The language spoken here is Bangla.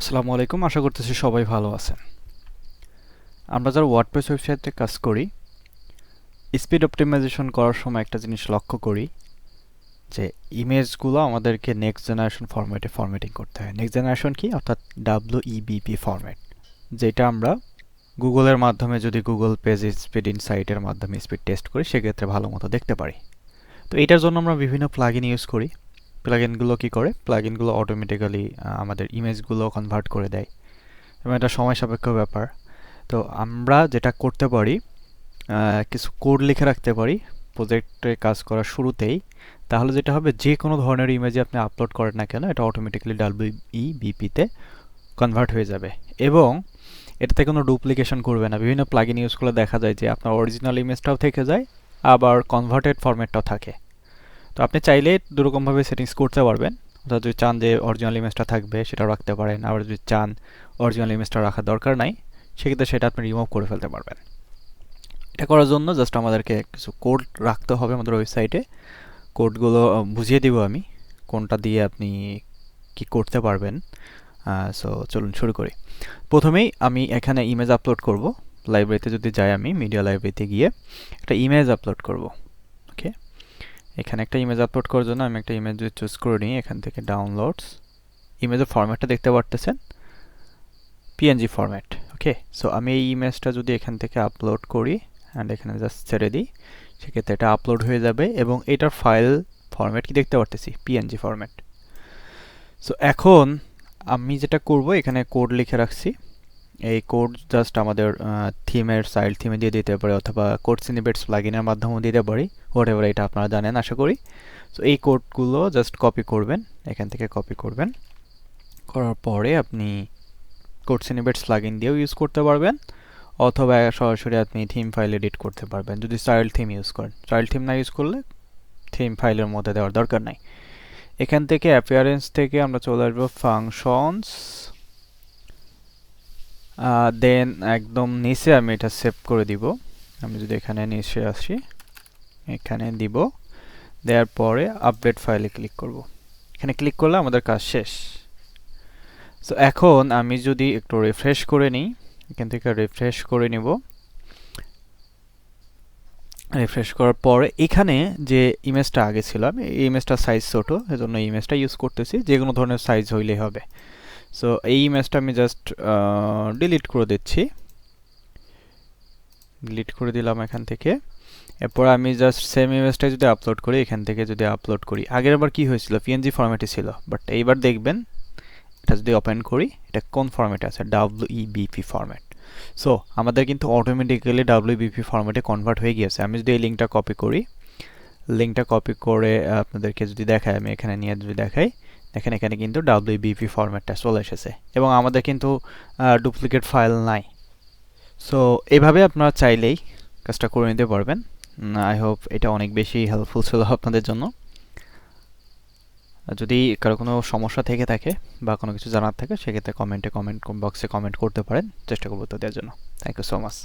আসসালামু আলাইকুম, আশা করতেছি সবাই ভালো আছেন। আমরা যারা ওয়ার্ডপ্রেস ওয়েবসাইটে কাজ করি, স্পিড অপটিমাইজেশন করার সময় একটা জিনিস লক্ষ্য করি যে ইমেজগুলো আমাদেরকে নেক্সট জেনারেশন ফরম্যাটে ফরম্যাটিং করতে হয়। নেক্সট জেনারেশন কি? অর্থাৎ WEBP ফরম্যাট, যেটা আমরা গুগলের মাধ্যমে যদি গুগল পেজ স্পিড ইনসাইটের মাধ্যমে স্পিড টেস্ট করি সেক্ষেত্রে ভালো মতো দেখতে পারি। তো এটার জন্য আমরা বিভিন্ন প্লাগইন ইউজ করি। প্লাগইনগুলো কি করে? প্লাগইনগুলো অটোমেটিক্যালি আমাদের ইমেজগুলো কনভার্ট করে দেয় এবং এটা সময় সাপেক্ষ ব্যাপার। তো আমরা যেটা করতে পারি, কিছু কোড লিখে রাখতে পারি প্রজেক্টে কাজ করার শুরুতেই। তাহলে যেটা হবে, যে কোনো ধরনের ইমেজে আপনি আপলোড করেন না কেন, এটা অটোমেটিক্যালি WEBP-তে কনভার্ট হয়ে যাবে এবং এটাতে কোনো ডুপ্লিকেশন করবে না। বিভিন্ন প্লাগইন ইউজ করলে দেখা যায় যে আপনার অরিজিনাল ইমেজটাও থেকে যায়, আবার কনভার্টেড ফরম্যাটটাও থাকে। তো আপনি চাইলে দুরকমভাবে সেটিংস করতে পারবেন। অর্থাৎ যদি চান যে অরিজিনাল ইমেজটা থাকবে সেটা রাখতে পারেন, আবার যদি চান অরিজিনাল ইমেজটা রাখার দরকার নাই সেক্ষেত্রে সেটা আপনি রিমুভ করে ফেলতে পারবেন। এটা করার জন্য জাস্ট আমাদেরকে কিছু কোড রাখতে হবে আমাদের ওয়েবসাইটে। কোডগুলো বুঝিয়ে দিব আমি কোনটা দিয়ে আপনি কি করতে পারবেন। সো চলুন শুরু করি। প্রথমেই আমি এখানে ইমেজ আপলোড করব। লাইব্রেরিতে যদি যাই, আমি মিডিয়া লাইব্রেরিতে গিয়ে একটা ইমেজ আপলোড করব। ওকে, এখানে একটা ইমেজ আপলোড করার জন্য আমি একটা ইমেজ চুজ করে নিই। এখান থেকে ডাউনলোডস, ইমেজের ফরম্যাটটা দেখতে পারতেছেন, পিএনজি ফরম্যাট। ওকে, সো আমি এই ইমেজটা যদি এখান থেকে আপলোড করি অ্যান্ড এখানে জাস্ট ছেড়ে দিই, সেক্ষেত্রে এটা আপলোড হয়ে যাবে এবং এটার ফাইল ফরম্যাট কি দেখতে পারতেছি, পিএনজি ফরম্যাট। সো এখন আমি যেটা করব, এখানে কোড লিখে রাখছি। এই কোড জাস্ট আমাদের থিমের চাইল্ড থিমে দিয়ে দিতে পারি, অথবা কোড স্নিপেটস প্লাগইনের মাধ্যমেও দিতে পারি, হোয়াট এভার, এটা আপনারা জানেন আশা করি। সো এই কোডগুলো জাস্ট কপি করবেন, এখান থেকে কপি করবেন। করার পরে আপনি কোড স্নিপেটস প্লাগইন দিয়েও ইউজ করতে পারবেন, অথবা সরাসরি আপনি থিম ফাইল এডিট করতে পারবেন যদি চাইল্ড থিম ইউজ করেন। চাইল্ড থিম না ইউজ করলে থিম ফাইলের মধ্যে দেওয়ার দরকার নাই। এখান থেকে অ্যাপিয়ারেন্স থেকে আমরা চলে আসবো ফাংশনস, দেন একদম নিচে আমি এটা সেভ করে দিব। আমি যদি এখানে নিচে আসি, এখানে দিব, দেওয়ার পরে আপডেট ফাইলে ক্লিক করব। এখানে ক্লিক করলে আমাদের কাজ শেষ। সো এখন আমি যদি একটু রিফ্রেশ করে নিই, এখান থেকে রিফ্রেশ করে নিব। রিফ্রেশ করার পরে এখানে যে ইমেজটা আগে ছিল, আমি এই ইমেজটার সাইজ ছোট, এজন্য এই ইমেজটা ইউজ করতেছি। যে কোনো ধরনের সাইজ হইলেই হবে। সো এই ইমেজটা আমি জাস্ট ডিলিট করে দিচ্ছি। ডিলিট করে দিলাম এখান থেকে। এরপর আমি জাস্ট সেম ইমেজটা যদি আপলোড করি, এখান থেকে যদি আপলোড করি, আগের বার কি হয়েছিল, পিএনজি ফরম্যাটে ছিল, বাট এইবার দেখবেন এটা যদি ওপেন করি, এটা কোন ফরম্যাটে আছে, WEBP ফরম্যাট। সো আমাদের কিন্তু অটোমেটিক্যালি WEBP ফরম্যাটে কনভার্ট হয়ে গিয়েছে। আমি যদি এই লিঙ্কটা কপি করি, লিঙ্কটা কপি করে আপনাদেরকে যদি দেখাই, আমি এখানে নিয়ে যদি দেখাই, দেখেন এখানে কিন্তু WEBP ফরম্যাটটা চলে এসেছে এবং আমাদের কিন্তু ডুপ্লিকেট ফাইল নাই। সো এভাবে আপনারা চাইলেই কাজটা করে নিতে পারবেন। আই হোপ এটা অনেক বেশি হেল্পফুল ছিল আপনাদের জন্য। যদি কারো কোনো সমস্যা থেকে থাকে বা কোনো কিছু জানার থাকে, সেক্ষেত্রে কমেন্ট বক্সে কমেন্ট করতে পারেন, চেষ্টা করবো তো দেওয়ার জন্য। Thank you so much.